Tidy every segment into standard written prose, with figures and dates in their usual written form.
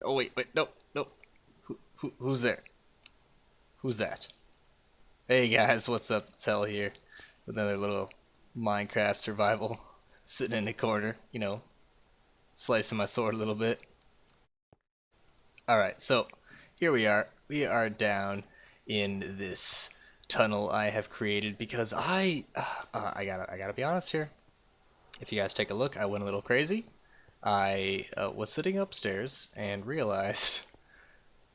Oh wait, no, no. Who's there? Who's that? Hey guys, what's up? It's Hell here with another little Minecraft survival, sitting in the corner, slicing my sword a little bit. All right, so here we are. We are down in this tunnel I have created because I gotta be honest here. If you guys take a look, I went a little crazy. I was sitting upstairs and realized,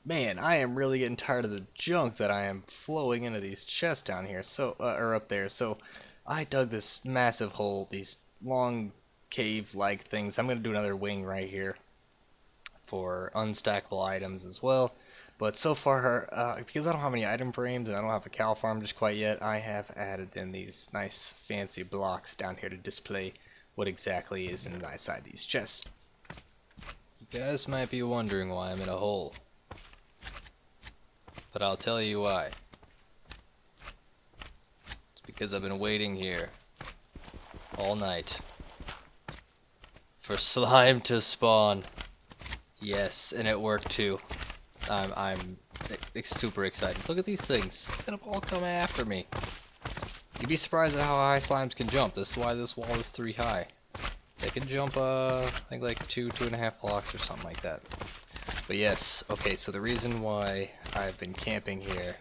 man, I am really getting tired of the junk that I am flowing into these chests down here, or up there. So I dug this massive hole, these long cave-like things. I'm gonna do another wing right here for unstackable items as well. But so far, because I don't have any item frames and I don't have a cow farm just quite yet, I have added in these nice fancy blocks down here to display what exactly is inside these chests. You guys might be wondering why I'm in a hole, but I'll tell you why. It's because I've been waiting here all night for slime to spawn. Yes, and it worked too. I'm super excited. Look at these things. They're gonna all come after me. You'd be surprised at how high slimes can jump. This is why this wall is 3 high. They can jump, I think like 2.5 blocks or something like that. But yes, okay, so the reason why I've been camping here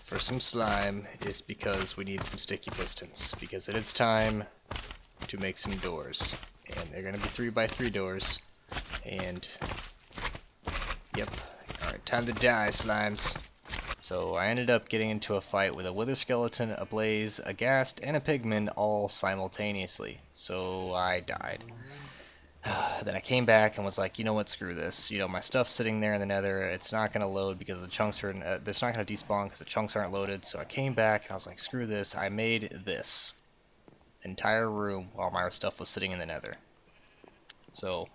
for some slime is because we need some sticky pistons. Because it is time to make some doors. And they're gonna be 3x3 doors. And yep, alright, time to die, slimes. So I ended up getting into a fight with a wither skeleton, a blaze, a ghast, and a pigman all simultaneously. So I died. Then I came back and was like, you know what, screw this. My stuff's sitting there in the nether. It's not going to load because the chunks are, it's not going to despawn because the chunks aren't loaded. So I came back and I was like, screw this. I made this entire room while my stuff was sitting in the nether. So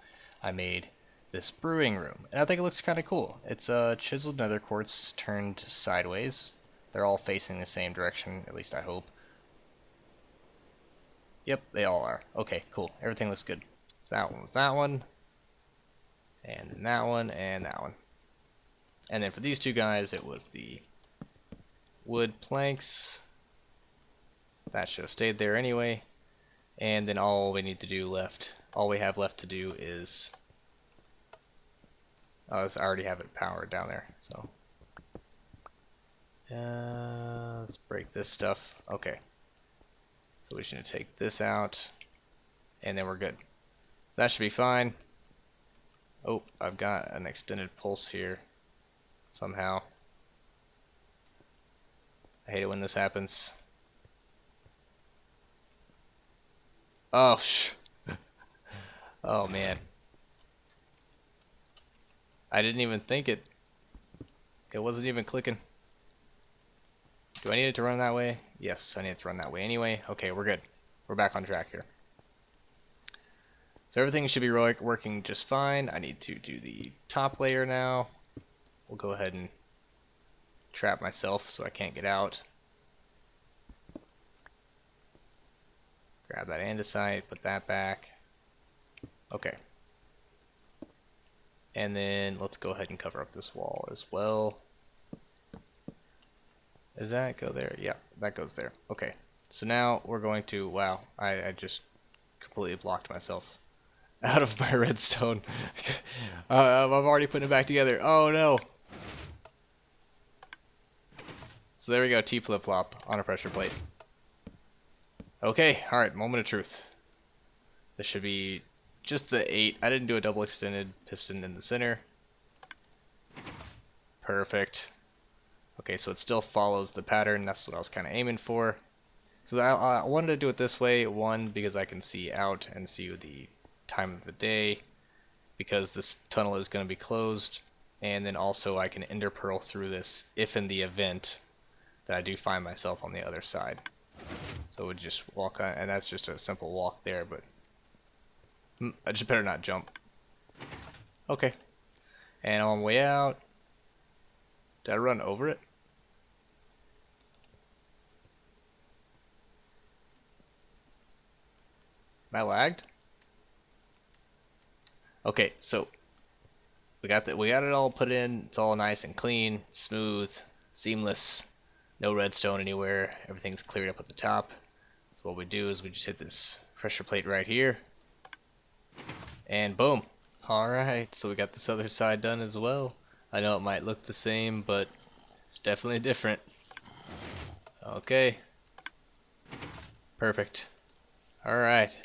I made this brewing room, and I think it looks kind of cool. It's chiseled nether quartz turned sideways. They're all facing the same direction, at least I hope. Yep, they all are. Okay, cool. Everything looks good. So that one was that one, and then that one, and that one. And then for these two guys, it was the wood planks. That should have stayed there anyway. And then all we need to do left, all we have left to do is I already have it powered down there, so let's break this stuff. Okay, so we should take this out, and then we're good. So that should be fine. Oh, I've got an extended pulse here somehow. I hate it when this happens. Oh, oh man. I didn't even think it wasn't even clicking. Do I need it to run that way? Yes, I need it to run that way anyway. Okay, we're good. We're back on track here. So everything should be working just fine. I need to do the top layer now. We'll go ahead and trap myself so I can't get out. Grab that andesite, put that back. Okay. And then let's go ahead and cover up this wall as well. Does that go there? Yeah, that goes there. Okay. So now we're going to, wow, I just completely blocked myself out of my redstone. I'm already putting it back together. Oh no. So there we go, T flip-flop on a pressure plate. Okay, alright, moment of truth. This should be just the 8. I didn't do a double extended piston in the center. Perfect. Okay, so it still follows the pattern. That's what I was kind of aiming for. So I wanted to do it this way. One, because I can see out and see the time of the day, because this tunnel is going to be closed. And then also I can ender pearl through this if in the event that I do find myself on the other side. So we just walk on, and that's just a simple walk there, but I just better not jump. Okay. And on the way out, did I run over it? Am I lagged? Okay, so we got it all put in. It's all nice and clean, smooth, seamless. No redstone anywhere. Everything's cleared up at the top. So what we do is we just hit this pressure plate right here, and boom. Alright, so we got this other side done as well. I know it might look the same, but it's definitely different. Okay. Perfect. Alright.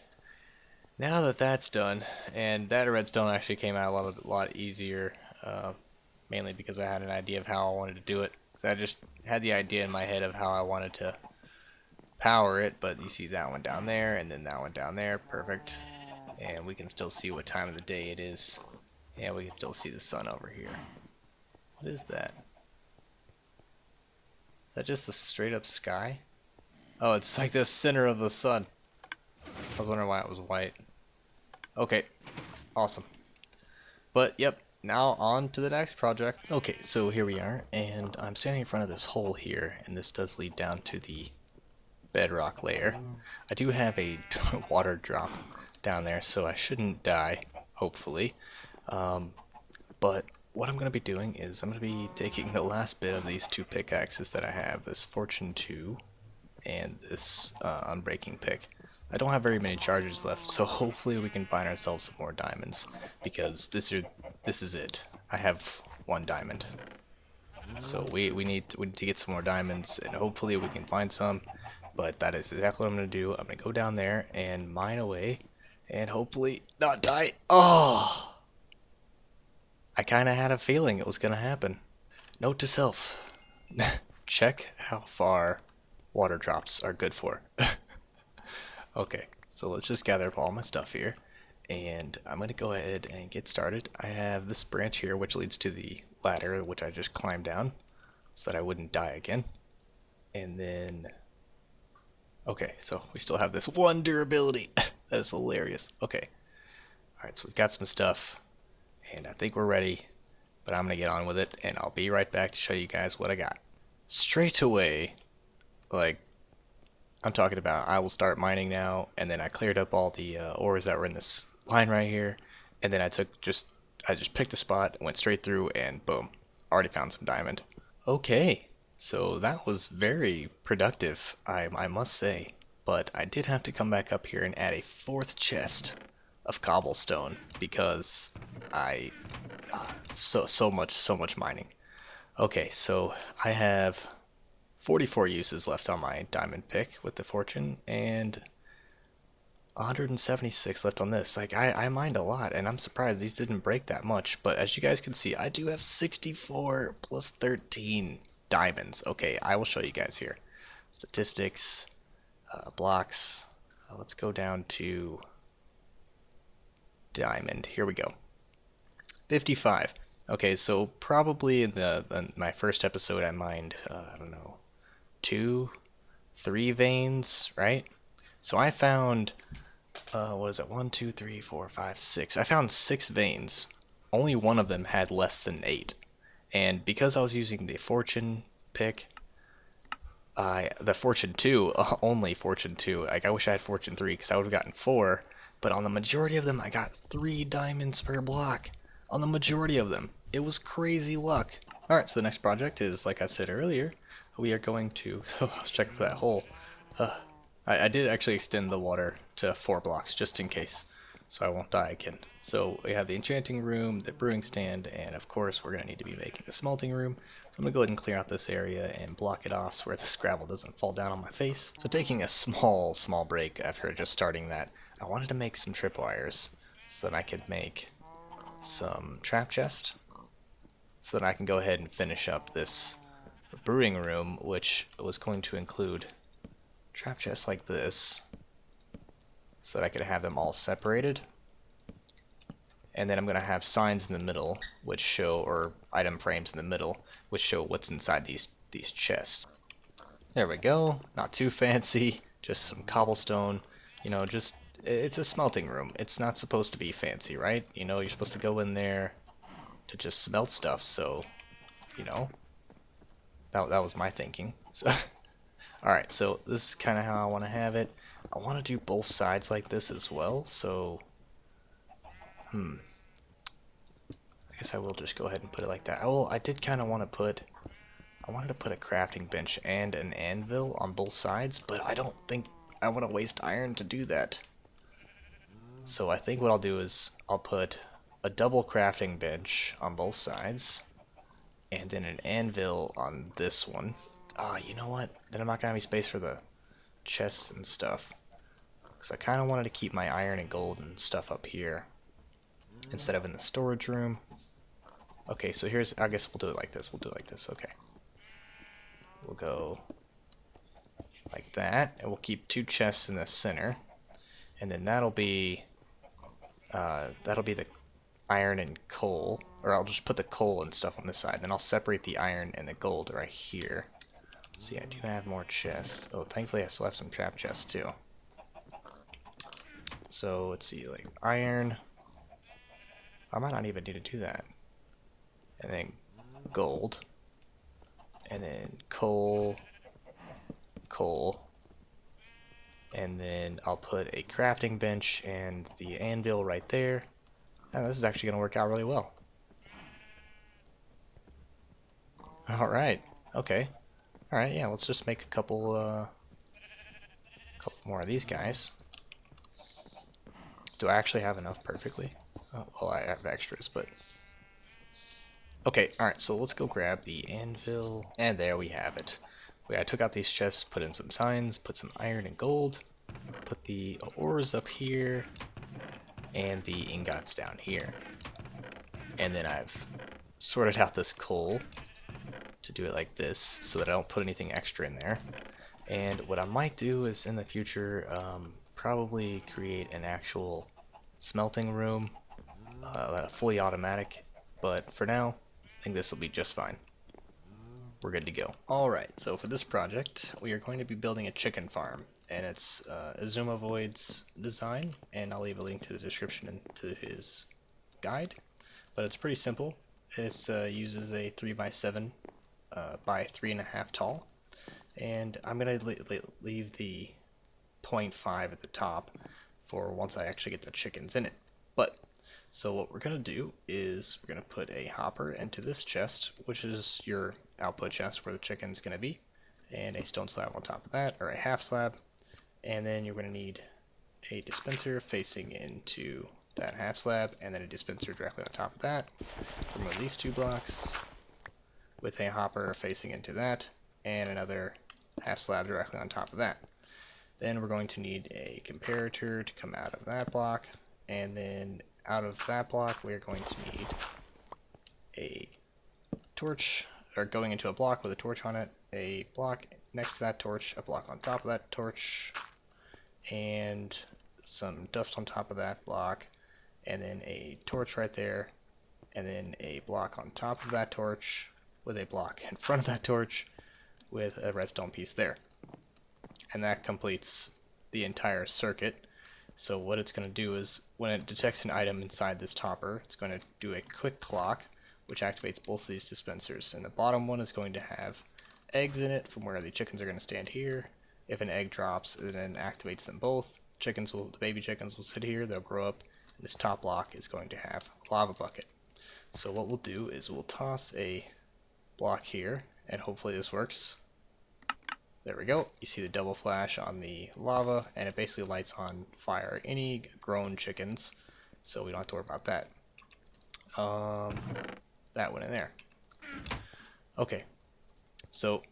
Now that that's done, and that redstone actually came out a lot easier, mainly because I had an idea of how I wanted to do it. So I just had the idea in my head of how I wanted to power it, but you see that one down there, and then that one down there. Perfect. And we can still see what time of the day it is. And we can still see the sun over here. What is that? Is that just the straight up sky? Oh, it's like the center of the sun. I was wondering why it was white. Okay, awesome. But yep, now on to the next project. Okay, so here we are, and I'm standing in front of this hole here, and this does lead down to the bedrock layer. I do have a water drop down there, so I shouldn't die, hopefully. But what I'm going to be doing is I'm going to be taking the last bit of these two pickaxes that I have, this Fortune 2 and this Unbreaking pick. I don't have very many charges left, so hopefully we can find ourselves some more diamonds, because this is it. I have 1 diamond. So we need to get some more diamonds, and hopefully we can find some. But that is exactly what I'm going to do. I'm going to go down there and mine away, and hopefully not die. Oh! I kind of had a feeling it was going to happen. Note to self. Check how far water drops are good for. Okay, so let's just gather up all my stuff here, and I'm going to go ahead and get started. I have this branch here which leads to the ladder which I just climbed down so that I wouldn't die again. And then, okay, so we still have this 1 durability. That is hilarious. Okay, alright, so we've got some stuff, and I think we're ready, but I'm going to get on with it, and I'll be right back to show you guys what I got. Straight away, like, I'm talking about, I will start mining now, and then I cleared up all the ores that were in this line right here, and then I just picked a spot, went straight through, and boom, already found some diamond. Okay, so that was very productive, I must say, but I did have to come back up here and add a 4th chest of cobblestone, because so much mining. Okay, so I have 44 uses left on my diamond pick with the fortune, and 176 left on this. Like, I mined a lot, and I'm surprised these didn't break that much, but as you guys can see, I do have 64 plus 13 diamonds. Okay, I will show you guys here. Statistics, blocks, let's go down to diamond. Here we go. 55. Okay, so probably in my first episode I mined, I don't know, 2, 3 veins, right? So I found, what is it, 1, 2, 3, 4, 5, 6. I found 6 veins. Only one of them had less than 8. And because I was using the fortune pick, the fortune 2, only fortune 2, like I wish I had fortune 3 because I would have gotten 4, but on the majority of them I got 3 diamonds per block. On the majority of them. It was crazy luck. Alright, so the next project is, like I said earlier, we are going to, so I was checking for that hole. I did actually extend the water to 4 blocks just in case, so I won't die again. So we have the enchanting room, the brewing stand, and of course we're going to need to be making the smelting room. So I'm going to go ahead and clear out this area and block it off so where this gravel doesn't fall down on my face. So taking a small break after just starting that, I wanted to make some tripwires so that I could make some trap chest, so that I can go ahead and finish up this brewing room, which was going to include trap chests like this, so that I could have them all separated. And then I'm going to have signs in the middle, which show, or item frames in the middle, which show what's inside these chests. There we go. Not too fancy, just some cobblestone, you know, just, it's a smelting room. It's not supposed to be fancy, right? You know, you're supposed to go in there to just smelt stuff, so, you know, that was my thinking. So, alright, so this is kind of how I want to have it. I want to do both sides like this as well, so, I guess I will just go ahead and put it like that. I did kind of want to put, I wanted to put a crafting bench and an anvil on both sides, but I don't think I want to waste iron to do that. So I think what I'll do is I'll put a double crafting bench on both sides, and then an anvil on this one. Ah, you know what? Then I'm not gonna have any space for the chests and stuff. Because I kind of wanted to keep my iron and gold and stuff up here instead of in the storage room. Okay, so here's, I guess we'll do it like this. We'll do it like this, okay. We'll go like that, and we'll keep 2 chests in the center. And then that'll be the iron and coal, or I'll just put the coal and stuff on this side. Then I'll separate the iron and the gold right here. See, I do have more chests. Oh, thankfully I still have some trap chests too. So let's see, like iron. I might not even need to do that. And then gold. And then coal. Coal. And then I'll put a crafting bench and the anvil right there. And this is actually going to work out really well. Alright, okay. Alright, yeah, let's just make a couple more of these guys. Do I actually have enough perfectly? Oh, well, I have extras, but... Okay, alright, so let's go grab the anvil. And there we have it. I took out these chests, put in some signs, put some iron and gold, put the ores up here, and the ingots down here. And then I've sorted out this coal to do it like this so that I don't put anything extra in there. And what I might do is in the future probably create an actual smelting room, fully automatic, but for now I think this will be just fine. We're good to go. Alright, so for this project we are going to be building a chicken farm, and it's Azuma Void's design, and I'll leave a link to the description and to his guide. But it's pretty simple. It uses a 3x7 by 3.5 tall, and I'm going to leave the 0.5 at the top for once I actually get the chickens in it. So what we're going to do is we're going to put a hopper into this chest, which is your output chest where the chicken's going to be, and a stone slab on top of that, or a half slab, and then you're going to need a dispenser facing into that half slab, and then a dispenser directly on top of that. Remove these 2 blocks with a hopper facing into that, and another half slab directly on top of that. Then we're going to need a comparator to come out of that block, and then out of that block we are going to need a torch, or going into a block with a torch on it, a block next to that torch, a block on top of that torch, and some dust on top of that block, and then a torch right there, and then a block on top of that torch with a block in front of that torch with a redstone piece there. And that completes the entire circuit. So what it's going to do is when it detects an item inside this topper, it's going to do a quick clock, which activates both of these dispensers. And the bottom one is going to have eggs in it from where the chickens are going to stand here. If an egg drops, it then activates them both. The baby chickens will sit here, they'll grow up, and this top block is going to have a lava bucket. So what we'll do is we'll toss a block here, and hopefully this works. There we go. You see the double flash on the lava, and it basically lights on fire any grown chickens, so we don't have to worry about that. That went in there. Okay, so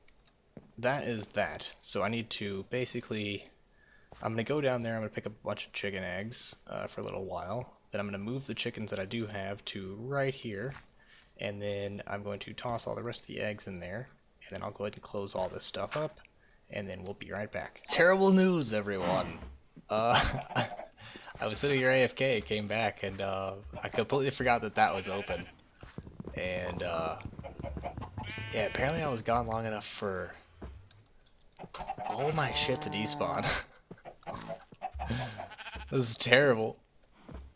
that is that. So I need to basically, I'm going to go down there, I'm going to pick up a bunch of chicken eggs for a little while. Then I'm going to move the chickens that I do have to right here, and then I'm going to toss all the rest of the eggs in there, and then I'll go ahead and close all this stuff up, and then we'll be right back. Terrible news, everyone! I was sitting here AFK, came back, and I completely forgot that that was open. And yeah, apparently I was gone long enough for all my shit to despawn. This is terrible.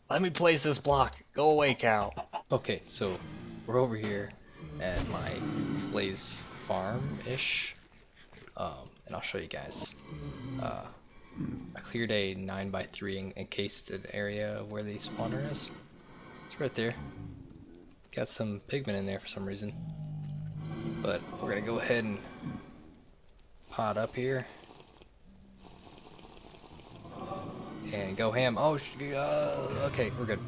Let me place this block. Go away, cow. Okay, so we're over here at my Blaze farm-ish. And I'll show you guys. I cleared a 9x3 and encased an area where the spawner is. It's right there. got some pigment in there for some reason. But we're gonna go ahead and pot up here. And go ham. Oh, okay, we're good.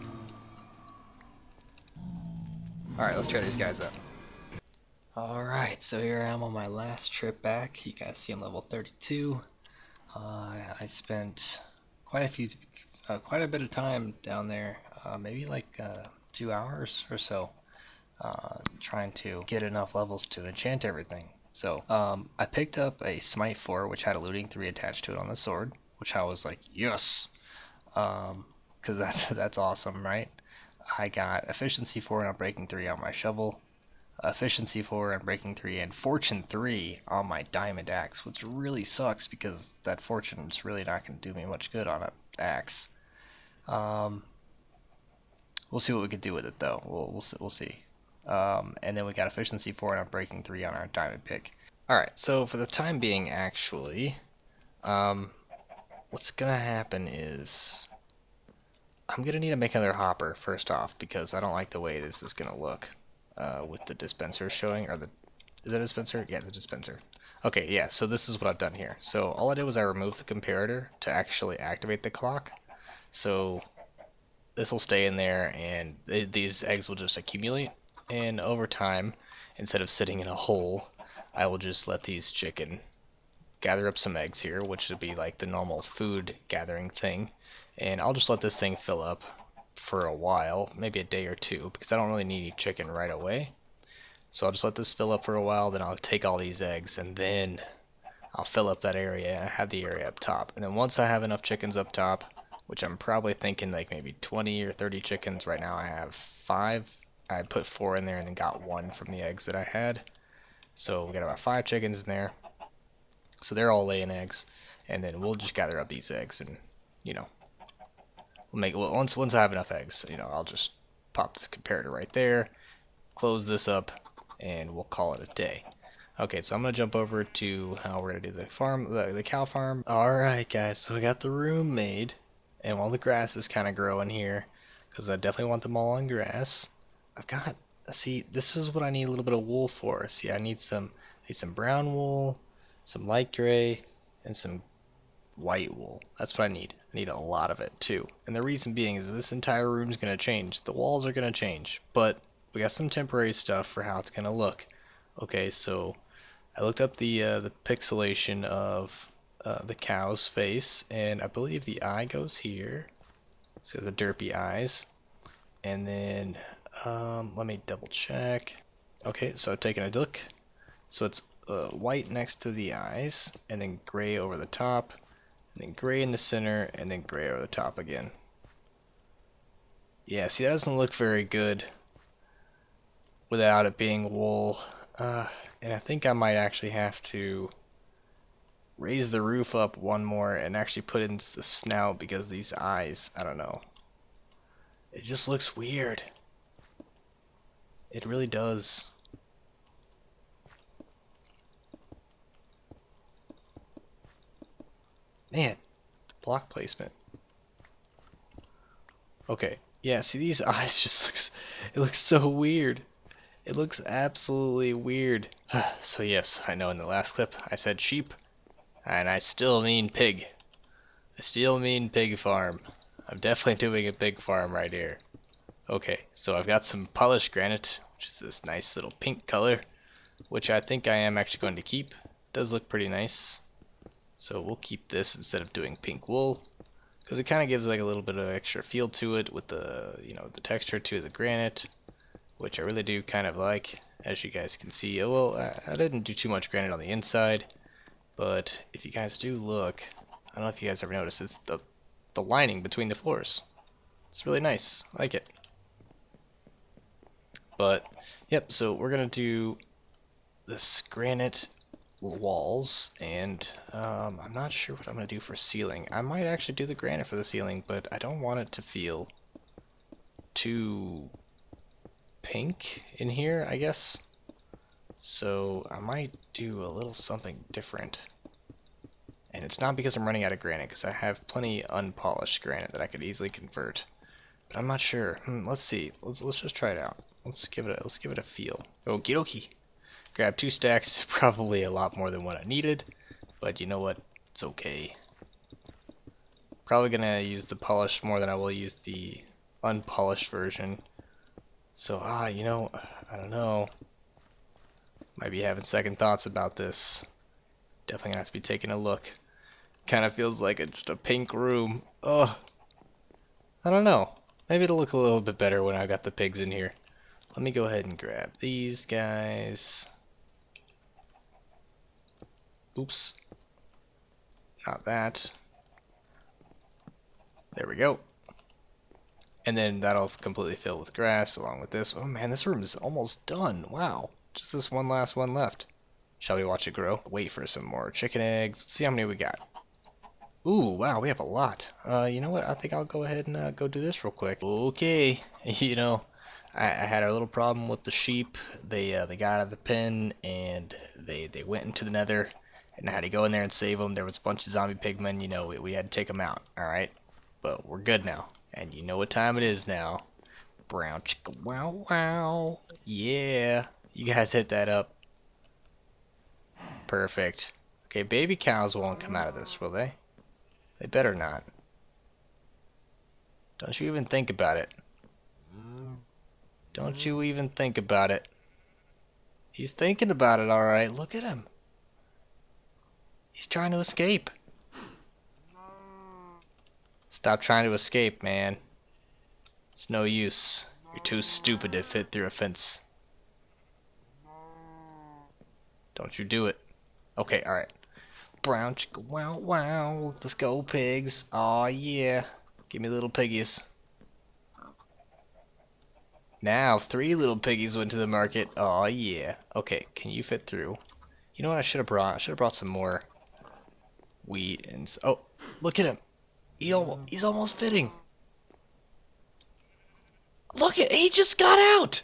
Alright, let's try these guys up. Alright, so here I am on my last trip back. You guys see I'm level 32. I spent quite a bit of time down there, maybe like 2 hours or so, trying to get enough levels to enchant everything. So I picked up a Smite 4, which had a looting 3 attached to it on the sword, which I was like, yes, because that's awesome, right? I got efficiency 4 and breaking 3 on my shovel, efficiency 4 and breaking 3, and fortune 3 on my diamond axe, which really sucks because that fortune is really not going to do me much good on an axe. We'll see what we can do with it though. We'll see. And then we got efficiency 4 and breaking 3 on our diamond pick. Alright, so for the time being, actually, what's gonna happen is I'm gonna need to make another hopper first off, because I don't like the way this is gonna look with the dispenser showing, or is that a dispenser? Yeah, the dispenser. Okay, yeah, so this is what I've done here. So all I did was I removed the comparator to actually activate the clock. So this will stay in there, and these eggs will just accumulate, and over time, instead of sitting in a hole, I will just let these chicken gather up some eggs here, which would be like the normal food gathering thing, and I'll just let this thing fill up for a while, maybe a day or two, because I don't really need any chicken right away. So I'll just let this fill up for a while, then I'll take all these eggs, and then I'll fill up that area, and I have the area up top. And then once I have enough chickens up top, which I'm probably thinking like maybe 20 or 30 chickens, right now I have 5. I put 4 in there and then got 1 from the eggs that I had. So we got about 5 chickens in there. So they're all laying eggs, and then we'll just gather up these eggs, and once I have enough eggs, I'll just pop this comparator right there, close this up, and we'll call it a day. Okay, so I'm gonna jump over to how we're gonna do the farm, the cow farm. All right, guys, so I got the room made, and while the grass is kind of growing here, because I definitely want them all on grass, see, this is what I need a little bit of wool for. See, I need some brown wool, some light gray, and some white wool. That's what I need. I need a lot of it too. And the reason being is this entire room is going to change. The walls are going to change, but we got some temporary stuff for how it's going to look. Okay, so I looked up the pixelation of the cow's face, and I believe the eye goes here. So the derpy eyes, and then let me double check. Okay, so I've taken a look. So it's white next to the eyes, and then gray over the top, and then gray in the center, and then gray over the top again. Yeah, see, that doesn't look very good without it being wool. And I think I might actually have to raise the roof up one more and actually put in the snout, because these eyes, I don't know. It just looks weird. It really does. Man, the block placement. Okay, yeah, see, these eyes just it looks so weird. It looks absolutely weird. So yes, I know in the last clip I said sheep, and I still mean pig. I still mean pig farm. I'm definitely doing a pig farm right here. Okay, so I've got some polished granite, which is this nice little pink color, which I think I am actually going to keep. It does look pretty nice. So we'll keep this instead of doing pink wool, because it kind of gives like a little bit of extra feel to it with the, the texture to the granite, which I really do kind of like, as you guys can see. Well, I didn't do too much granite on the inside, but if you guys do look, I don't know if you guys ever noticed, it's the lining between the floors. It's really nice. I like it. But, yep, so we're going to do this granite walls, and I'm not sure what I'm going to do for ceiling. I might actually do the granite for the ceiling, but I don't want it to feel too pink in here, I guess. So I might do a little something different. And it's not because I'm running out of granite, because I have plenty unpolished granite that I could easily convert. But I'm not sure. Let's see. Let's just try it out. Let's give it a feel. Okie dokie. Grab 2 stacks, probably a lot more than what I needed, but you know what? It's okay. Probably gonna use the polished more than I will use the unpolished version. So, you know, I don't know. Might be having second thoughts about this. Definitely gonna have to be taking a look. Kind of feels like it's just a pink room. Ugh. I don't know. Maybe it'll look a little bit better when I got the pigs in here. Let me go ahead and grab these guys. Oops. Not that. There we go. And then that'll completely fill with grass along with this. Oh man, this room is almost done. Wow. Just this one last one left. Shall we watch it grow? Wait for some more chicken eggs. Let's see how many we got. Ooh, wow, we have a lot. You know what? I think I'll go ahead and go do this real quick. Okay. You know, I had a little problem with the sheep. They got out of the pen and they went into the nether. And I had to go in there and save them. There was a bunch of zombie pigmen. You know, we had to take them out. All right. But we're good now. And you know what time it is now. Brown chicken, wow, wow. Yeah. You guys hit that up. Perfect. Okay, baby cows won't come out of this, will they? They better not. Don't you even think about it. Don't you even think about it. He's thinking about it, alright. Look at him. He's trying to escape. Stop trying to escape, man. It's no use. You're too stupid to fit through a fence. Don't you do it. Okay, alright. Brown chicken, wow, wow. Let's go, pigs. Aw, yeah. Give me little piggies. Now, 3 little piggies went to the market. Aw, yeah. Okay, can you fit through? You know what I should have brought? I should have brought some more wheat and... Oh, look at him. He's almost fitting. Look at... He just got out!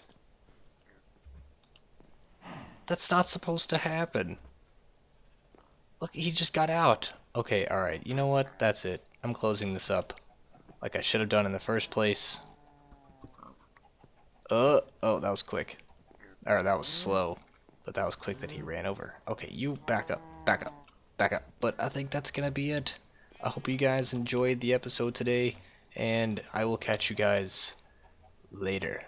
That's not supposed to happen. Look, he just got out. Okay, alright. You know what? That's it. I'm closing this up. Like I should have done in the first place. Oh, that was quick. Or that was slow. But that was quick that he ran over. Okay, you back up, back up, back up. But I think that's gonna be it. I hope you guys enjoyed the episode today. And I will catch you guys later.